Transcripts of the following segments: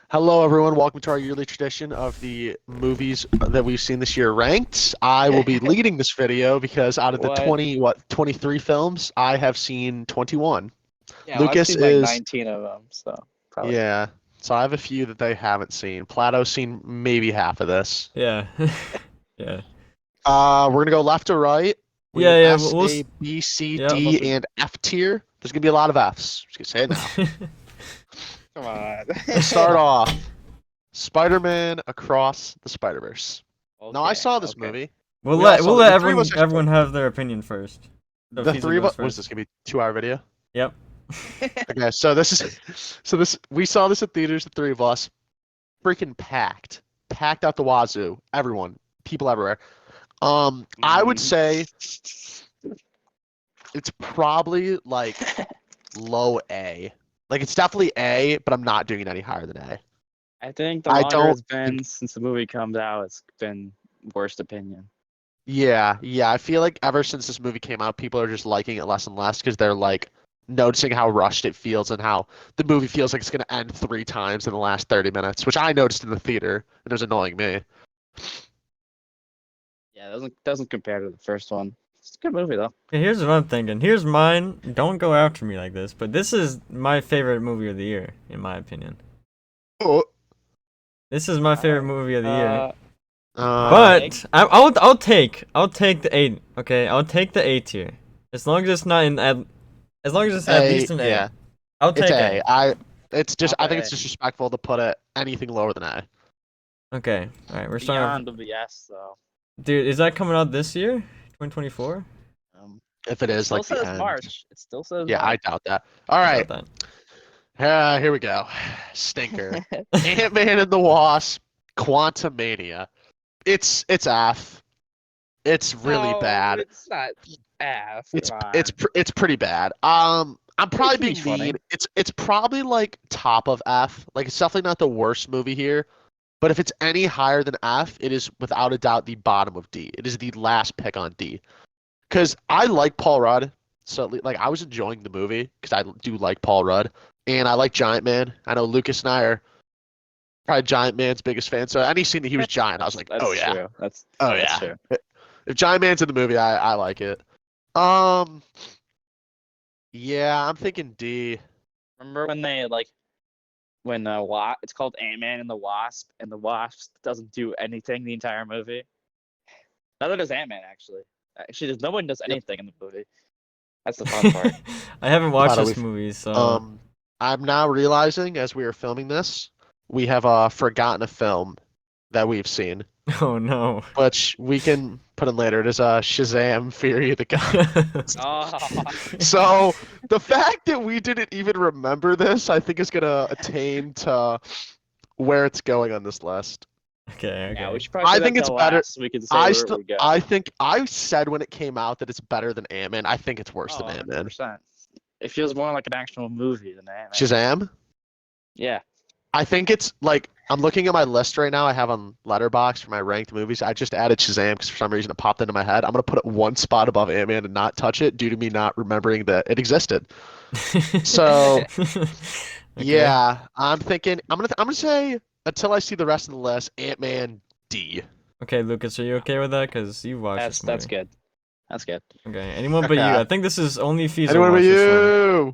Hello, everyone. Welcome to our yearly tradition of the movies that we've seen this year ranked. I will be leading this video because out of the What? 23 films, I have seen 21. Yeah, well, I've Lucas seen like is, 19 of them, so probably. yeah. So I have a few that they haven't seen. Plato's seen maybe half of this. Yeah. Yeah. We're gonna go left to right. We Yeah, have yeah, S, A, B, C, yeah, D, and F tier. There's gonna be a lot of Fs. Just gonna say it now. Come on. To start off, Spider-Man Across the Spiderverse. No, I Okay, saw this okay. movie. We'll We let also- we'll let the three of us everyone actually- have their opinion first. So The Fiza three of goes us. Was first. this gonna be a 2-hour video? Yep. Okay, so we saw this at theaters, the three of us, freaking packed out the wazoo. Everyone, people everywhere. I would say it's probably like low A. Like it's definitely A, but I'm not doing it any higher than A. I think the I longer don't it's been since the movie comes out, it's been worst opinion. Yeah. I feel like ever since this movie came out, people are just liking it less and less because they're like noticing how rushed it feels and how the movie feels like it's gonna end 3 times in the last 30 minutes, which I noticed in the theater, and it was annoying me. Yeah, it doesn't compare to the first one. It's a good movie though. Okay, here's what I'm thinking. Here's mine. Don't go after me like this, but this is my favorite movie of the year, in my opinion. Oh. This is my favorite movie of the year. But I'll take the A. Okay, I'll take the A tier. As long as it's not as long as it's at least an A. yeah, I'll it's take A. I think it's A. disrespectful to put it anything lower than A. Okay. All right, we're starting. Beyond the S though. Dude, is that coming out this year? 2024? If it is Still like the says end. March. It still says Yeah, I March. doubt that. All right, About that. here we go. Stinker. Ant-Man and the Wasp. Quantumania. It's F. It's really No, bad. It's not F. Come on. It's pretty bad. I'm probably It's being funny. mean. It's probably like top of F. Like it's definitely not the worst movie here. But if it's any higher than F, it is without a doubt the bottom of D. It is the last pick on D. Because I like Paul Rudd. So like I was enjoying the movie because I do like Paul Rudd. And I like Giant Man. I know Lucas and I are probably Giant Man's biggest fan. So any scene that he was Giant, I was like, That's oh yeah. True. That's Yeah. true. If Giant Man's in the movie, I like it. Yeah, I'm thinking D. Remember when they it's called Ant-Man and the Wasp doesn't do anything the entire movie. Neither does Ant-Man actually. Actually, no one does anything in the movie. That's the fun part. I haven't watched How do this we- movie, so I'm now realizing as we are filming this, we have forgotten a film that we've seen, oh no. which we can put in later. It is Shazam! Fury of the Gods. Oh, So the fact that we didn't even remember this, I think, is gonna attain to where it's going on this list. Okay. yeah, we should probably I save think that it's till better- last so we can say I where still, we go. I think I said when it came out that it's better than Ant-Man. I think it's worse than Ant-Man. 100%. It feels more like an actual movie than Ant-Man. Shazam? Yeah. I think it's like I'm looking at my list right now. I have on Letterboxd for my ranked movies. I just added Shazam because for some reason it popped into my head. I'm gonna put it one spot above Ant-Man and not touch it due to me not remembering that it existed. So Okay. yeah, I'm thinking I'm gonna say until I see the rest of the list, Ant-Man D. Okay, Lucas, are you okay with that? Because you watched this movie. That's good. That's good. Okay, anyone but you. I think this is only Fiza Anyone but watched this one. you?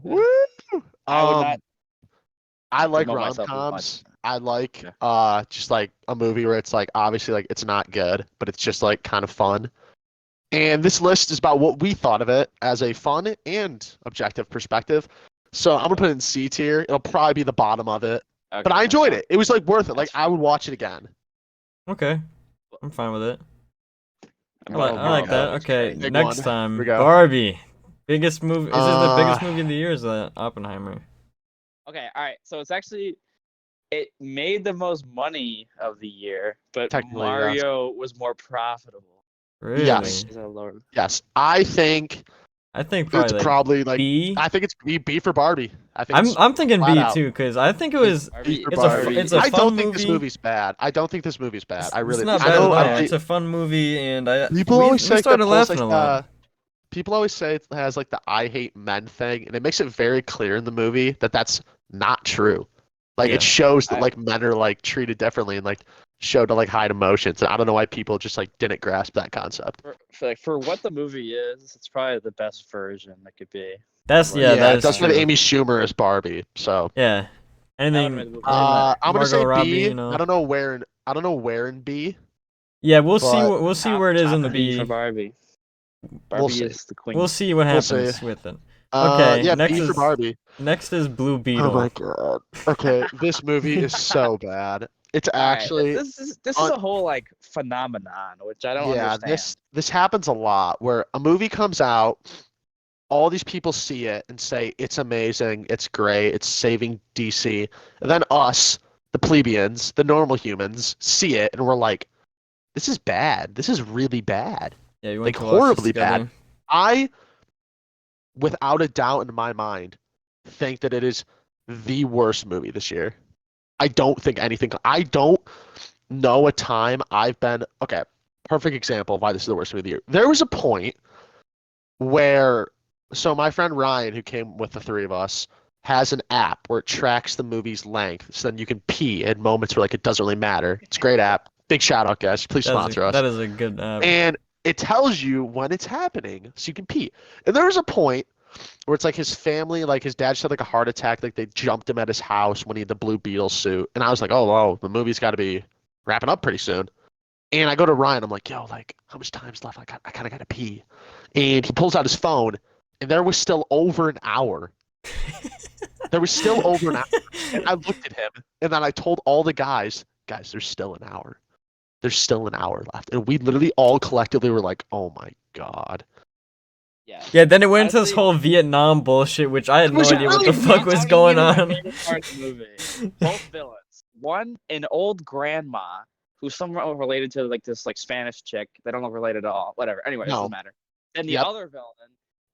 Woo! I would not I like promote myself as rom-coms. I like Yeah. just like a movie where it's like obviously like it's not good, but it's just like kind of fun. And this list is about what we thought of it as a fun and objective perspective. So I'm gonna put it in C tier. It'll probably be the bottom of it. But Okay, I that's enjoyed fine. it. It was like worth it. Like That's- I would watch it again. Okay, I'm fine with it. I Well, like that. no, Okay, Big next one. time, Here we go. Barbie. Biggest movie. Is it the biggest Uh, movie of the year? Or is that Oppenheimer? Okay, all right. So it made the most money of the year, but Technically, yes. Mario was more profitable. Really? Yes. Is that lower? Yes, I think I think it's probably like probably like B. I think it's B for Barbie. I think it's I'm thinking flat B out. too, because I think it was. Barbie- for It's a Barbie. it's a I fun don't think this movie. movie's bad. I don't think this movie's bad. I really It's not I bad know at all. I- It's a fun movie, and People we always say started that pulls, laughing like, a lot. people always say it has like the I hate men thing, and it makes it very clear in the movie that that's not true. Like Yeah. it shows that I- like men are like treated differently and like show to like hide emotions. And I don't know why people just like didn't grasp that concept. for what the movie is, it's probably the best version that could be. That's Like, yeah, Yeah, that it is does with true. Amy Schumer as Barbie. So Yeah. That would've Anything made the movie way better. I'm gonna say Margot Robbie, B. you know. I don't know where in B, Yeah, we'll see but we'll see where it is in Top B for B. Barbie. We'll Barbie see. is the queen. We'll see what We'll see. happens with it. Okay, Yeah, next B for is Barbie. Blue Oh Beetle. my god. Okay, this movie is so bad. It's All right, actually this is un- a whole like phenomenon, which I don't yeah, understand. this happens a lot where a movie comes out, all these people see it and say it's amazing, it's great, it's saving DC, and then us, the plebeians, the normal humans, see it and we're like, this is bad. This is really bad. Yeah, we Like went to watch this horribly bad. together. I, without a doubt in my mind, think that it is the worst movie this year. I don't think anything. I don't know a time I've been. Okay, perfect example of why this is the worst movie of the year. There was a point where, so my friend Ryan, who came with the three of us, has an app where it tracks the movie's length, so then you can pee at moments where like it doesn't really matter. It's a great app. Big shout out, guys. Please sponsor us. That is a good And it tells you when it's happening, so you can pee. And there was a point where it's like his family, like his dad just had like a heart attack, like they jumped him at his house when he had the blue Beetle suit. And I was like, oh, the movie's got to be wrapping up pretty soon. And I go to Ryan, I'm like, yo, like how much time's left? I kind of got to pee. And he pulls out his phone, and there was still over an hour. There was still over an hour. And I looked at him, and then I told all the guys, there's still an hour. There's still an hour left. And we literally all collectively were like, oh my God. Yeah. Yeah, then it went into this Honestly- whole Vietnam bullshit, which I had no Was it idea what really the fuck was I'll going give you my on. favorite part of the movie. Both villains. One, an old grandma who's somewhat related to like this like Spanish chick. They don't look related at all. Whatever. Anyway, it No. doesn't matter. And the Yep. other villain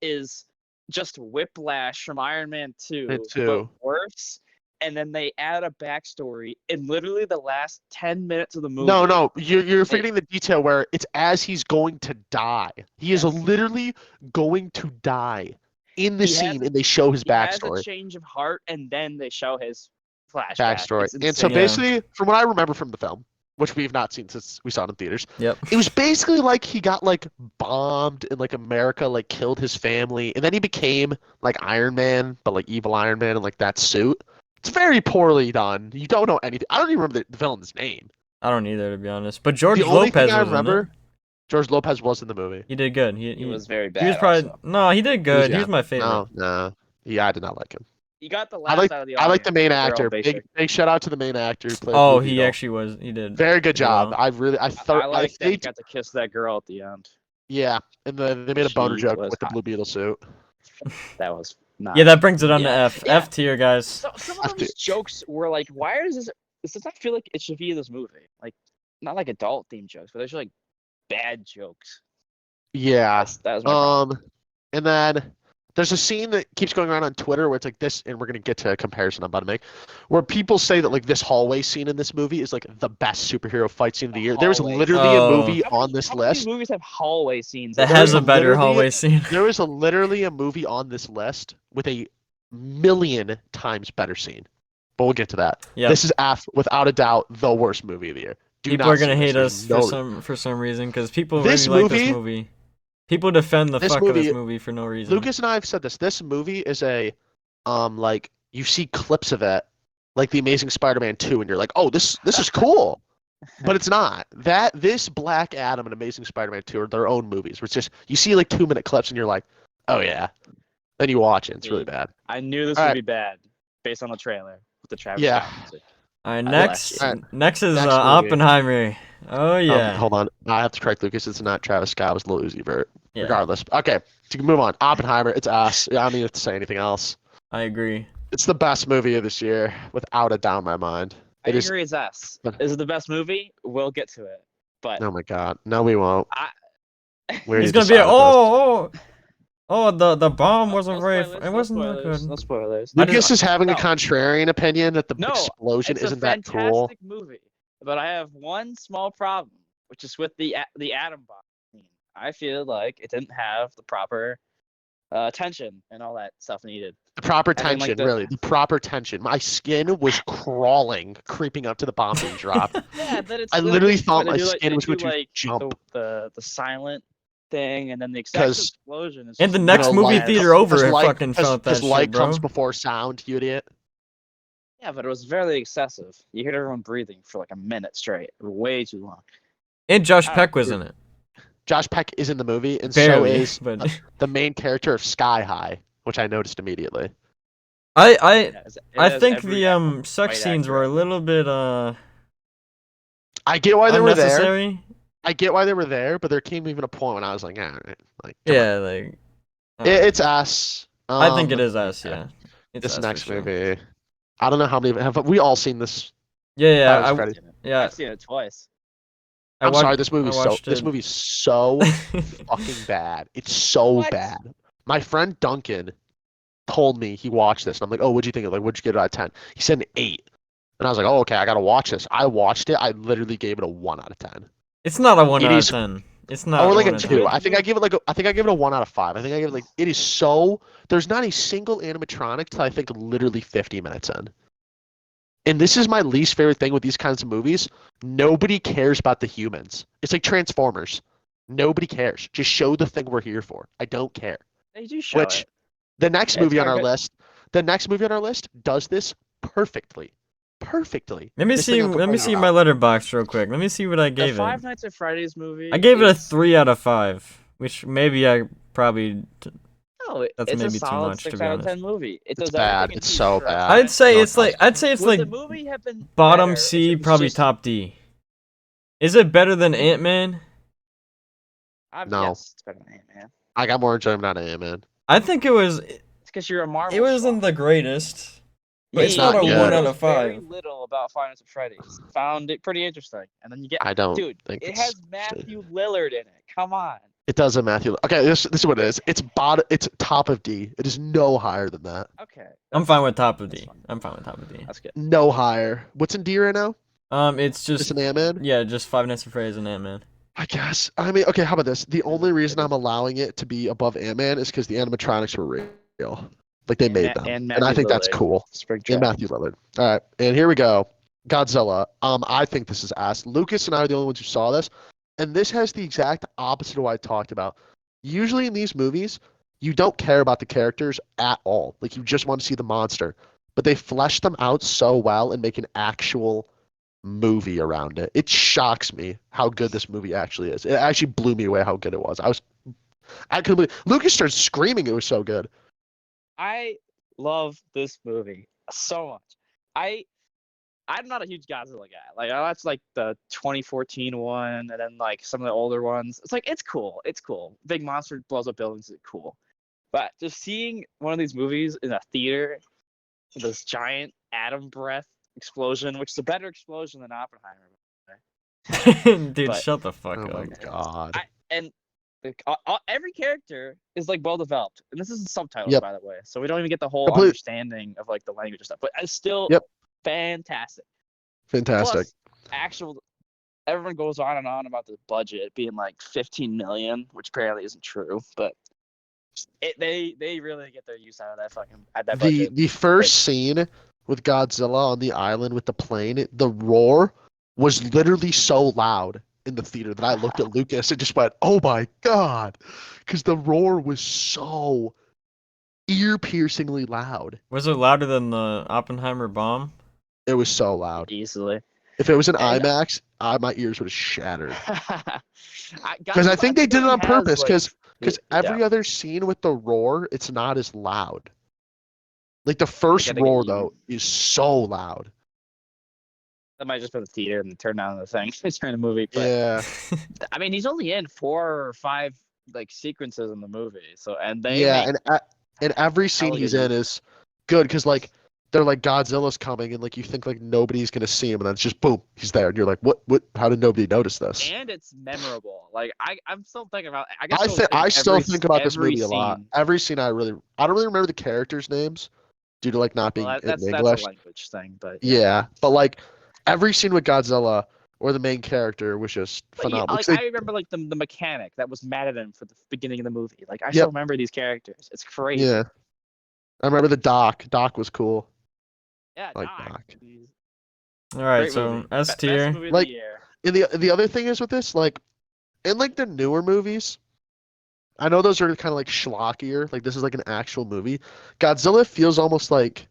is just Whiplash from Iron Man 2, Me but too. worse. And then they add a backstory in literally the last 10 minutes of the movie. No, you're forgetting the detail where it's as he's going to die. He is Yes. literally going to die in the He has scene, a- and they show his He has a backstory. change of heart, and then they show his flashback. Backstory. It's And so insane. Yeah. basically, from what I remember from the film, which we've not seen since we saw it in theaters, Yep. it was basically like he got like bombed in like America, like killed his family, and then he became like Iron Man, but like evil Iron Man in like that suit. It's very poorly done. You don't know anything. I don't even remember the villain's name. I don't either, to be honest. But George The only Lopez thing I was in remember, it. George Lopez was in the movie. He did good. He was very bad. He was probably also. no. He did good. He yeah. was my favorite. No. Yeah, I did not like him. He got the I last like out of the I like the audience, main but they're all actor. basic. Big shout out to the main actor who played Oh, Blue he Beetle. actually was. He did. Very good did job. well. I I like that he think got to kiss that girl at the end. yeah, and they made a boner She joke was with the hot. Blue Beetle suit. That was not. Yeah, that brings it on to Yeah. F. Yeah. F tier, guys. Some I of those jokes were like, why does this? This does not feel like it should be in this movie. Like, not like adult themed jokes, but they're just like bad jokes. Yeah. That was my problem. And then there's a scene that keeps going around on Twitter where it's like this, and we're gonna get to a comparison I'm about to make, where people say that like this hallway scene in this movie is like the best superhero fight scene of the year. There's Hallway. literally Oh. a movie How many- on this how many list. movies have hallway scenes? That in has them? a better literally- hallway scene. There is literally a movie on this list with a million times better scene. But we'll get to that. Yeah. This is without a doubt the worst movie of the year. Do People not are gonna see this. hate There's us no- for some reason because people This really like this movie- movie. People defend the this fuck of this movie- movie for no reason. Lucas and I have said this. This movie is a like you see clips of it, like the Amazing Spider-Man 2, and you're like, oh, this is cool. But it's not. This Black Adam and Amazing Spider-Man 2 are their own movies. Where it's just you see like 2-minute clips and you're like, oh yeah. Then you watch it. It's really bad. I knew this All would right. be bad based on the trailer with the Travis Yeah. Scott music. All right, I next, like it. next is Next movie. Oppenheimer. Oh yeah. Hold on. I have to correct Lucas. It's not Travis Scott. It was Lil Uzi Vert. Yeah. Regardless. Okay. To move on. Oppenheimer. It's ass. I don't need to say anything else. I agree. It's the best movie of this year, without a doubt in my mind. I It is. agree it's us. Is it the best movie? We'll get to it. But Oh my god. No, we won't. We already He's gonna be decided the bomb No- wasn't no very. spoilers, It wasn't that spoilers, good. No spoilers. this. I just- Lucas is having a no. contrarian opinion that the No, explosion It's isn't a that cool. fantastic movie, but I have one small problem, which is with the atom bomb scene. I feel like it didn't have the proper attention and all that stuff needed. The proper And then, like, tension, really. The proper tension. My skin was crawling, creeping up to the bomb being dropped. Yeah, then it's I still literally good thought when my they do, like, skin they was do, going to like, jump. the silent thing, and then the exact 'Cause- explosion is In the just next know, movie like, theater over, I light, fucking felt that light shit, bro. comes before sound, you idiot. Yeah, but it was very excessive. You heard everyone breathing for like a minute straight, way too long. And Josh I don't Peck know, was dude. in it. Josh Peck is in the movie, and Barely, so is but the main character of Sky High, which I noticed immediately. I It has think every the sex quite scenes were a accurate. little bit I get why they were there. unnecessary. I get why they were there, but there came even a point when I was like, like, come Yeah, on. like It's us. I think it is us. yeah. Yeah, it's This us next for sure. movie. I don't know how many have we all seen this. Yeah, Five Nights at Freddy's. yeah. I've seen it twice. I'm sorry, this I movie's watched this it. movie's so fucking bad. It's so What? bad. My friend Duncan told me he watched this, and I'm like, oh, what'd you think of it? Like, what'd you get it out of 10? He said an 8. And I was like, oh, okay, I gotta watch this. I watched it. I literally gave it a 1 out of 10. It's not a 1 It out of is- 10. It's not. Or like a a 1 out of 2. 10. I think I give it a 1 out of 5. I think I give it like it is so there's not a single animatronic till I think literally 50 minutes in. And this is my least favorite thing with these kinds of movies. Nobody cares about the humans. It's like Transformers. Nobody cares. Just show the thing we're here for. I don't care. They do show Which it. the next It's movie on got our good- list, does this perfectly. Perfectly. Let me This see. thing I'm Let me complaining see about. my letterbox real quick. Let me see what I The gave Five it. Nights at Freddy's movie. I gave it a is- 3 out of 5, which maybe I probably. No, That's it's maybe a too solid much, to 6 be out of honest. 10 movie. It It's does bad. everything it It's needs so for a bad. Five I'd say No, it's like. I'd say it's Would like the movie have been bottom better if C, it was probably just- top D. Is it better than Ant-Man? No. Yes, it's better than Ant-Man. I got more enjoyment out of it, man. I think it was. It's because you're a Marvel. It wasn't schmuck. the greatest. But it's It's not not a good. 1 out knows of Very 5. little about Five Nights at Freddy's. Found it pretty interesting, and then you get. I don't Dude, think it it's has Matthew Lillard in it. Come on. It doesn't, Matthew. Okay, this is what it is. It's top of D. It is no higher than that. Okay. I'm that's fine with top of that's D. fine. I'm fine with top of D. That's good. No higher. What's in D right now? It's Just just an Ant-Man? yeah, just Five Nights at Freddy's and Ant-Man. I guess. I mean, okay, how about this? The only reason I'm allowing it to be above Ant-Man is because the animatronics were real. Like, they made them. And And I Matthew think that's Lillard. cool. Spring And Trap. Matthew Lillard. All right, and here we go. Godzilla. I think this is ass. Lucas and I are the only ones who saw this, and this has the exact opposite of what I talked about. Usually in these movies, you don't care about the characters at all. Like, you just want to see the monster. But they flesh them out so well and make an actual movie around it. It shocks me how good this movie actually is. It actually blew me away how good it was. I couldn't believe Lucas started screaming it was so good. I love this movie so much. I'm not a huge Godzilla guy. Like, that's like the 2014 one, and then like some of the older ones. It's like it's cool. It's cool. Big monster blows up buildings is cool. But just seeing one of these movies in a theater with this giant atom breath explosion, which is a better explosion than Oppenheimer. Dude, But- shut the fuck Oh my up. god. And every character is like well developed, and this is subtitles, Yep. by the way, so we don't even get the whole Complete- understanding of like the language and stuff. But it's still Yep. fantastic. Fantastic. Plus, everyone goes on and on about the budget being like 15 million, which apparently isn't true, but they really get their use out of that fucking budget. The first scene with Godzilla on the island with the plane, the roar was literally so loud in the theater that I looked at Lucas and just went, "Oh my god," because the roar was so ear-piercingly loud. Was it louder than the Oppenheimer bomb? It was so loud. Easily. If it was an And- IMAX, my ears would have shattered. Because Because I think they did it on purpose. Because Yeah. every other scene with the roar, it's not as loud. Like the first gotta get roar you- though is so loud. that might just be the theater and turn down the thing during the movie. But Yeah. I mean, he's only in 4 or 5 like sequences in the movie, so and they Yeah, make and every scene hella he's good in is good because like they're like Godzilla's coming and like you think like nobody's gonna see him and then it's just boom, he's there and you're like, what? How did nobody notice this? and it's memorable. Like I'm still thinking about. I still think about this every movie a lot. scene. Every scene I don't really remember the characters' names due to like not being Well, in that's English. a language thing, but Yeah, but like every scene with Godzilla or the main character was just But yeah, phenomenal. like, 'Cause I remember like the mechanic that was mad at him for the beginning of the movie. Like I Yep. still remember these characters. It's crazy. yeah, I remember the Doc. Doc was cool. Yeah, I like Doc. Doc. All right, Great so movie. S Best tier. movie of Like- the year. And the other thing is with this, like, in like the newer movies, I know those are kind of like schlockier. Like this is like an actual movie. Godzilla feels almost like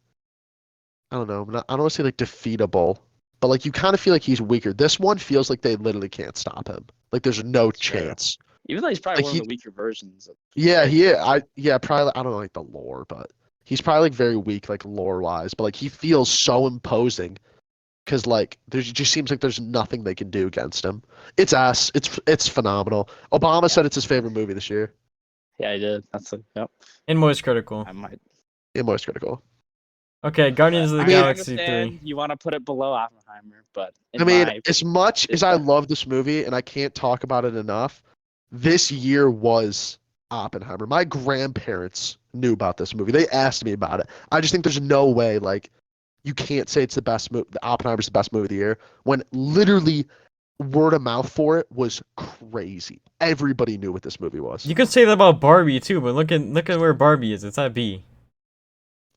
I don't know. I don't want to say like defeatable, but like you kind of feel like he's weaker. This one feels like they literally can't stop him. Like there's no True. chance. Even though he's probably Like, one he- of the weaker versions. Yeah, probably I don't know like the lore, but he's probably like very weak like lore wise, but like he feels so imposing because like it just seems like there's nothing they can do against him. It's ass. It's phenomenal. Obama said it's his favorite movie this year. Yeah, he did. That's a yep. And most critical. I might. In most critical. Okay, Guardians of the I Galaxy understand 3. you want to put it below Oppenheimer, but I mean, my, as much as I Yeah. love this movie and I can't talk about it enough, this year was Oppenheimer. My grandparents knew about this movie. They asked me about it. I just think there's no way, like, you can't say it's the best movie. Oppenheimer's the best movie of the year when literally word of mouth for it was crazy. Everybody knew what this movie was. You could say that about Barbie too, but look at where Barbie is. It's at B.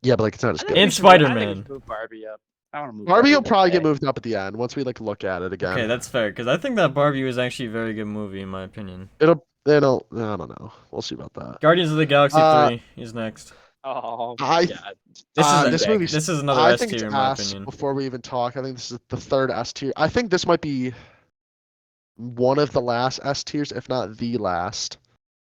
Yeah, but like it's not as I good. think we And should move- I think we Spider-Man. should move Barbie up. I want to move Barbie will up probably there. get moved up at the end once we like look at it again. Okay, that's fair because I think that Barbie was actually a very good movie in my opinion. I don't know. We'll see about that. Guardians of the Galaxy Uh, 3 is next. Oh, I- God. this movie- This is another I S think it's tier in my ass opinion. before we even talk. I think this is the third S tier. I think this might be one of the last S tiers, if not the last.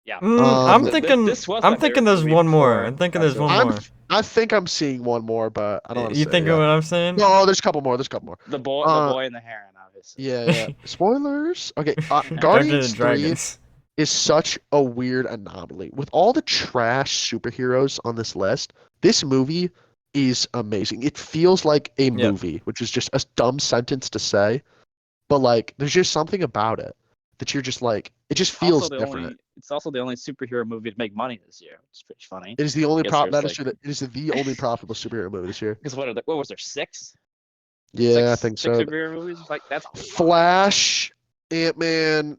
Yeah. I'm Th- thinking. this was I'm my thinking favorite there's movie one more. before I'm thinking there's one Godzilla. more. I think I'm seeing one more, but I don't want to You say thinking yet. what I'm saying? No, there's a couple more. There's a couple more. The boy and the heron, obviously. Yeah. Spoilers. Okay. Dungeons Guardians and 3 Dragons. is such a weird anomaly. With all the trash superheroes on this list, this movie is amazing. It feels like a movie, which is just a dumb sentence to say, but like there's just something about it that you're just like it just feels different. It's also the only superhero movie to make money this year, which is pretty funny. It is the only Yes, that there's is true. It is the only profitable superhero movie this year. Because what was there, six? Yeah, I Six- think six so. superhero movies? Like that's a lot. Flash, Ant-Man,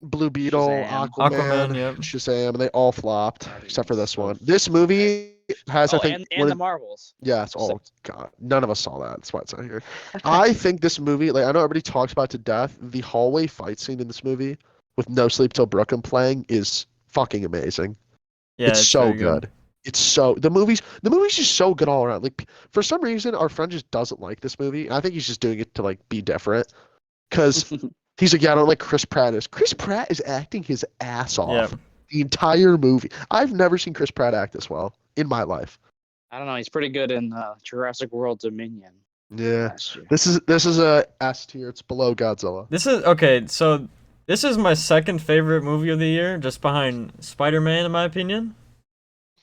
Blue Beetle, Shazam. Aquaman, yep. Shazam, and they all flopped Guardians except for this of- one. This movie has, I think, and one the of- Marvels. yes. Oh God, none of us saw that. That's why it's not here. I think this movie, like I know everybody talks about it to death. The hallway fight scene in this movie with No Sleep Till Brooklyn playing is fucking amazing. Yeah, it's so very good. It's so the movie's just so good all around. Like for some reason, our friend just doesn't like this movie. I think he's just doing it to like be different, because he's like, yeah, I don't like Chris Pratt. Chris Pratt is acting his ass off Yep. the entire movie. I've never seen Chris Pratt act this well in my life. I don't know. He's pretty good in Jurassic World Dominion Yeah, last year. this is a S tier. It's below Godzilla. This is okay. So this is my second favorite movie of the year, just behind Spider-Man, in my opinion.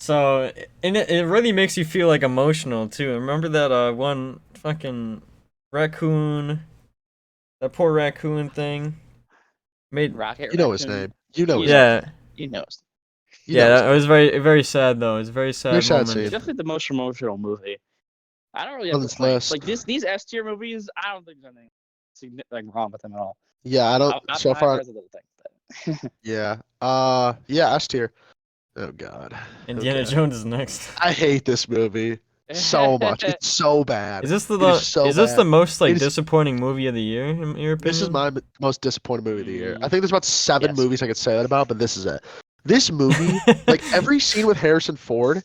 So, and it really makes you feel like emotional too. Remember that one fucking raccoon, that poor raccoon thing, made. Rocket. You know his Raccoon. name. You know his Yeah, name. You know. You know yeah. his That was very sad though. It was a very sad Very sad moment. scene. It's definitely the most emotional movie. I don't really On have this complaints. list. Like these S tier movies, I don't think there's anything wrong with them at all. Yeah, I don't. So far, Oppenheimer's a little thing, but yeah. Yeah, S tier. Oh God. Indiana Okay. Jones is next. I hate this movie so much. It's so bad. Is this the It is so is this bad. the most like It is- disappointing movie of the year in your opinion? This is my most disappointing movie of the year. I Mm. think there's about 7 Yes. movies I could say that about, but this is it. This movie, like every scene with Harrison Ford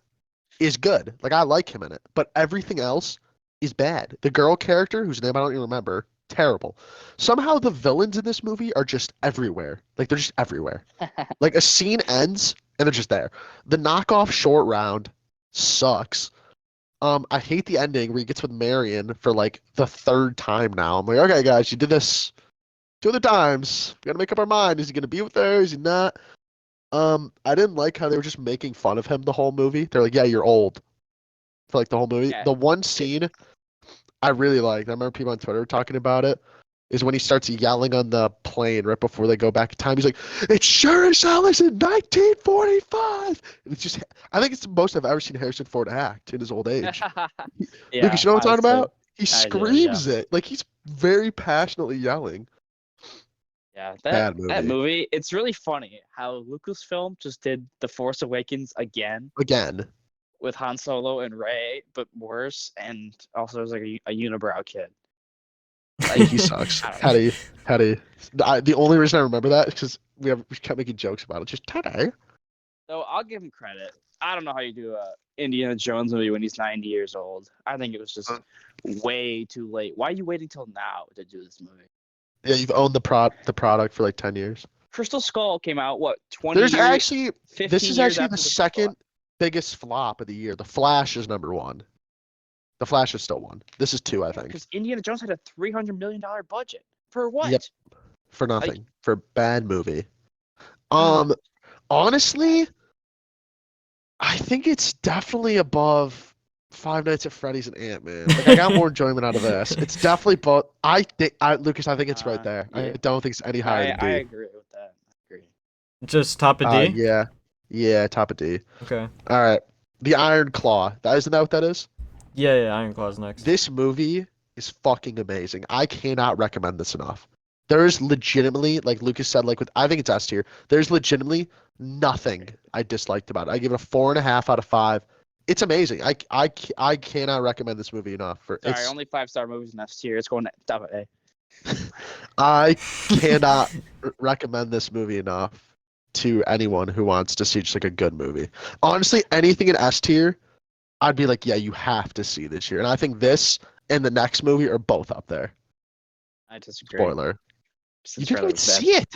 is good. Like I like him in it, but everything else is bad. The girl character, whose name I don't even remember, terrible. Somehow the villains in this movie are just everywhere. Like they're just everywhere. Like a scene ends and they're just there. The knockoff short round sucks. I hate the ending where he gets with Marion for like the 3rd time now. I'm like, okay, guys, you did this 2 other times. We gotta make up our mind. Is he gonna be with her? Is he not? I didn't like how they were just making fun of him the whole movie. They're like, yeah, you're old. For like the whole movie. Yeah. The one scene I really liked, I remember people on Twitter talking about it, is when he starts yelling on the plane right before they go back in time. He's like, it sure as hell is in 1945. And it's just, I think it's the most I've ever seen Harrison Ford act in his old age. yeah, Lucas, you know what I'm talking honestly, about? He I do, screams it. Like he's very passionately yelling. Yeah, Bad that movie. movie. It's really funny how Lucasfilm just did The Force Awakens again. Again. with Han Solo and Rey, but worse, and also there's like a unibrow kid. He sucks. Teddy. The only reason I remember that is because we kept making jokes about it. Just Teddy. So I'll give him credit. I don't know how you do a Indiana Jones movie when he's 90 years old. I think it was just way too late. Why are you waiting till now to do this movie? Yeah, you've owned the product for like 10 years. Crystal Skull came out, what, 20 There's years? actually 15 this is years actually after the the second biggest flop of the year. The Flash is number 1. The Flash is still 1. This is 2, I think. Because Indiana Jones had a $300 million budget. For what? Yep. For nothing. For bad movie. Ah. Honestly, I think it's definitely above Five Nights at Freddy's and Ant-Man. Like, I got more enjoyment out of this. It's definitely both. Lucas, I think it's right there. Yeah. I don't think it's any higher than D. I agree with that. I agree. Just top of D? Yeah, top of D. Okay. All right. The Iron Claw. Isn't that what that is? Yeah, Iron Claw's next. This movie is fucking amazing. I cannot recommend this enough. There's legitimately, like Lucas said, I think it's S tier. There's legitimately nothing I disliked about it. I give it a 4.5 out of 5. It's amazing. I cannot recommend this movie enough. Sorry, only 5-star movies in S tier. It's going to top of A. I cannot recommend this movie enough to anyone who wants to see just like a good movie. Honestly, anything in S tier, I'd be like, yeah, you have to see this year. And I think this and the next movie are both up there. I disagree. Spoiler. The You didn't trailer even was bad. see it.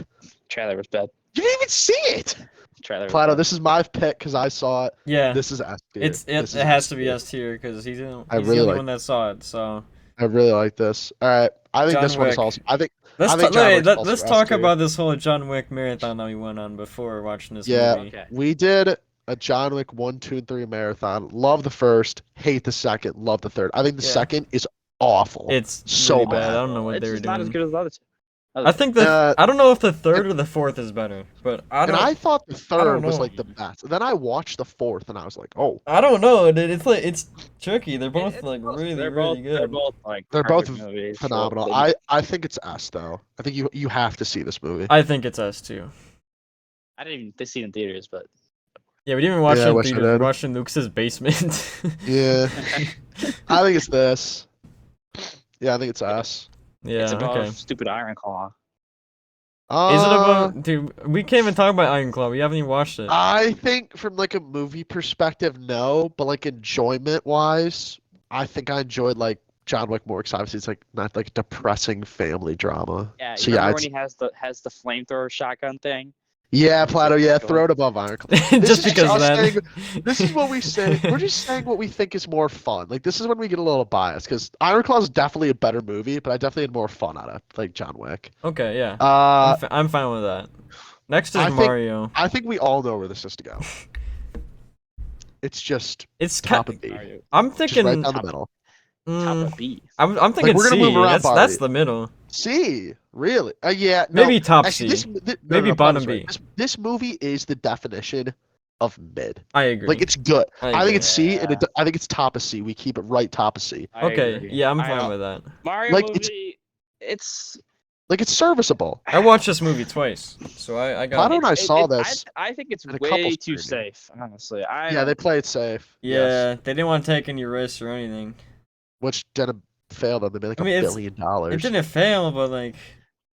Trailer was bad. You didn't even see it. Trailer was Plato, bad. this is my pick because I saw it. Yeah. This is S tier. It has to be S tier because he's the really only like one that saw it. So I really like this. All right, I think John this one is Wick. also. I think let's John Wick's also let's S talk tier. about this whole John Wick marathon that we went on before watching this Yeah, movie. Okay. we did a John Wick 1, 2, and 3 marathon. Love the first, hate the second, love the third. I think the second is awful. It's so really bad. bad. I don't know what It's they were just not as doing. good as the other two. I think that I don't know if the third or the fourth is better, but I thought the third was know. like the best. Then I watched the fourth and I was like, oh. I don't know. It's tricky. They're both like both- really they're really good. They're both like They're both perfect movies. phenomenal. So I think it's S though. I think you have to see this movie. I think it's S too. I didn't even see it in theaters, but Yeah, we didn't even watch Yeah, it I in wish I theaters. We did. watched it in Lucas's basement. Yeah, I think it's this. Yeah, I think it's S. Yeah. it's above Okay. stupid Iron Claw. Is it about? Dude, we can't even talk about Iron Claw. We haven't even watched it. I think from like a movie perspective, no, but like enjoyment wise, I think I enjoyed like John Wick more because obviously it's like not like depressing family drama. Yeah, you So yeah, remember it's, when he has the flamethrower shotgun thing? yeah, Plato, yeah, throw it above Iron Claw. Just is because of us that. saying- This is what we say. We're just saying what we think is more fun. Like this is when we get a little biased because Iron Claw is definitely a better movie, but I definitely had more fun out of like John Wick. Okay, yeah. Uh, I'm fine with that. Next is I think- Mario. I think we all know where this is to go. It's just It's top ki- of B, Mario. I'm just right thinking. down the middle. Top mm, of B. I'm thinking we're gonna C. move around, That's Barbie. the middle. C, really? Yeah, no. Maybe top Actually, C. Bobby's Maybe bottom B. right. This movie is the definition of mid. I agree. Like it's good. I agree. think it's C, and Yeah. I think it's top of C. We keep it right top of C. I Okay, agree. yeah, I'm I fine don't- with that. Mario Like, movie. It's Like it's serviceable. I watched this movie twice, so I got. Why don't I it- saw it- this I think it's at a couple way too screenings. safe. Honestly, Yeah, they play it safe. Yeah, Yes. they didn't want to take any risks or anything. Which didn't fail them. They made like I mean, $1 it's- billion. It didn't fail, but like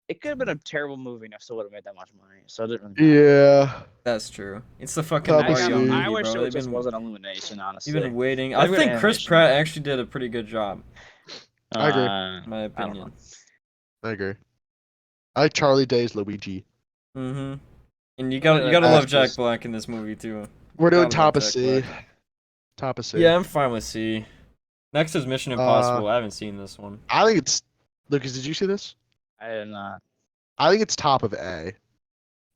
It could have been a terrible movie and I still would have made that much money. So it didn't really matter. Yeah. that's true. It's the fucking Top of Mario C. movie, I wish bro. it They've just been, wasn't Illumination, honestly. you've been waiting. Like I good think Chris animation. Pratt actually did a pretty good job, I agree. in my I don't know. opinion. I agree. I like Charlie Day's Luigi. Mm-hmm. And you gotta Uh, love Jack just- Black in this movie too. We're doing Gotta top love of Jack C. Black. Top of C. Yeah, I'm fine with C. Next is Mission Impossible. I haven't seen this one. I think it's Lucas. Did you see this? I did not. I think it's top of A.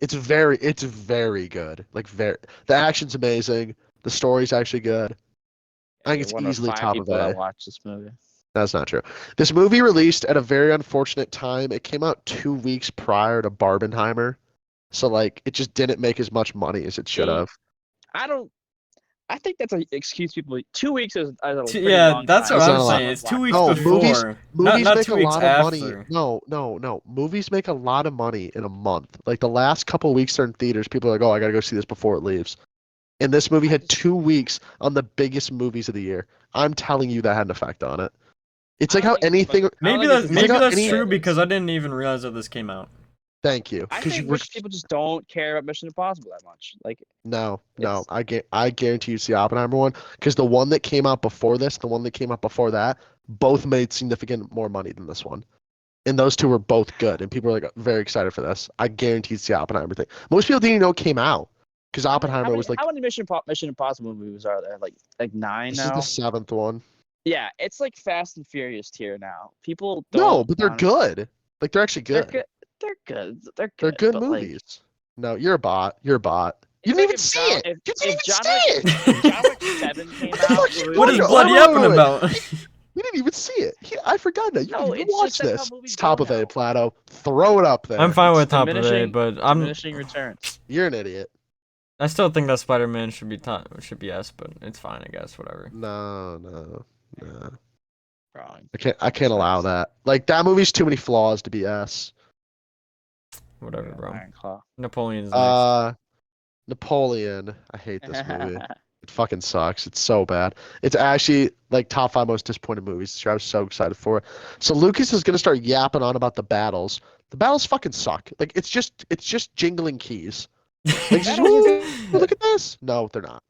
It's very good. Like the action's amazing. The story's actually good. I think it's One of easily 5 top of people A. that watched this movie. That's not true. This movie released at a very unfortunate time. It came out 2 weeks prior to Barbenheimer, so like it just didn't make as much money as it should have. I think that's an excuse people. 2 weeks is a pretty Yeah, long that's time. what It's I'm not a lot. saying. It's 2 weeks No, before. Movies not make 2 a weeks lot of money. after. No. Movies make a lot of money in a month. Like the last couple of weeks they're in theaters, people are like, "Oh, I gotta go see this before it leaves." and this movie had 2 weeks on the biggest movies of the year. I'm telling you that had an effect on it. It's I like don't how think it's anything. Maybe it's maybe how that's any- true because I didn't even realize that this came out. Thank you. I Because think you were rich people just don't care about Mission Impossible that much. Like, no. it's- I guarantee you it's the Oppenheimer one because the one that came out before this, the one that came out before that, both made significant more money than this one. And those two were both good, and people were like very excited for this. I guarantee it's the Oppenheimer thing. Most people didn't even know it came out because Oppenheimer was like. how many Mission Impossible movies are there? Like 9 This now. is the 7th one. Yeah, it's like Fast and Furious tier now. People No, don't. but they're wanna- good. Like they're actually They're good. good. They're good. They're They're good. good but, like, movies. No, you're a bot. You're a bot. You it's didn't like even if see John- it. if- You didn't if even John see Wick- it. John Wick 7 came What the out. fuck you we What would- is Wait, bloody wait, yapping wait. about? We didn't even see it. I forgot that. You No, didn't even it's watch just like how this. movies It's top go of A, now. Plato. Throw it up there. I'm fine with top of A, diminishing- but Diminishing returns. You're an idiot. I still think that Spider-Man should be S, but it's fine, I guess. Whatever. No. Wrong. I can't allow that. Like that movie's too many flaws to be S. Whatever, bro. Iron Claw. Napoleon's next. Napoleon. I hate this movie. It fucking sucks. It's so bad. It's actually like top 5 most disappointing movies this year. I was so excited for it. So Lucas is gonna start yapping on about the battles. The battles fucking suck. Like it's just jingling keys. Like, just, "Ooh, look at this. No, they're not.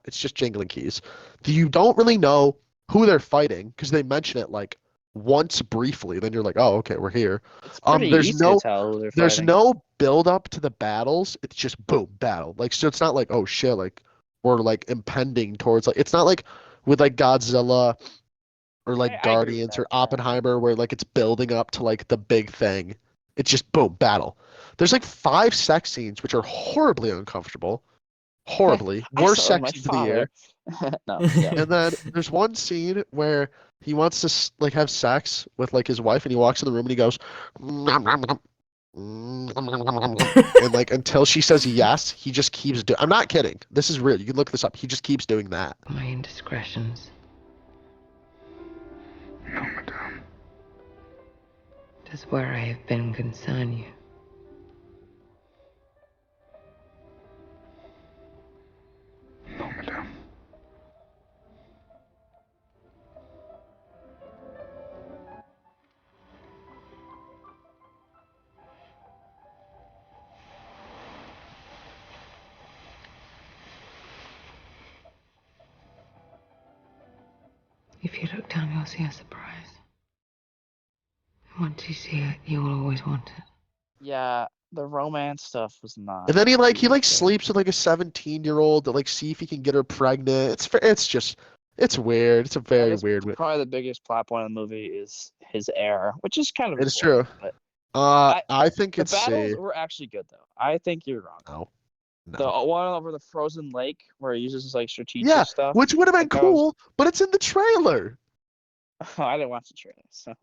It's just jingling keys. You don't really know who they're fighting because they mention it like once briefly. Then you're like, oh, okay, we're here. It's pretty there's easy no- to tell who they're There's fighting. no build up to the battles. It's just boom, battle. Like so, it's not like oh shit, like we're like impending towards like it's not like with like Godzilla or like I agree with Guardians that, or yeah. Oppenheimer where like it's building up to like the big thing. It's just boom, battle. There's like 5 sex scenes which are horribly uncomfortable. Horribly. I Worst saw it with sex my of the year. father. No, yeah. And then there's one scene where he wants to like have sex with like his wife and he walks in the room and he goes "Nom, nom, nom. And like until she says yes, he just keeps doing. I'm not kidding. This is real. You can look this up. He just keeps doing that. My indiscretions. No, madame. Does where I have been concern you? No, madame. If you look down, you'll see a surprise. Once you see it, you will always want it. Yeah, the romance stuff was not. And then he really good. sleeps with like a 17-year-old to like see if he can get her pregnant. It's weird. It's a very That is weird. Probably the biggest plot point of the movie is his heir, which is kind of. It is boring, true. But I think the it's battles C. were actually good though. I think you're wrong. No. The one over the frozen lake where he uses like strategic Yeah, stuff. which would have been Like, that was- cool, but it's in the trailer. I didn't watch the trailer, so.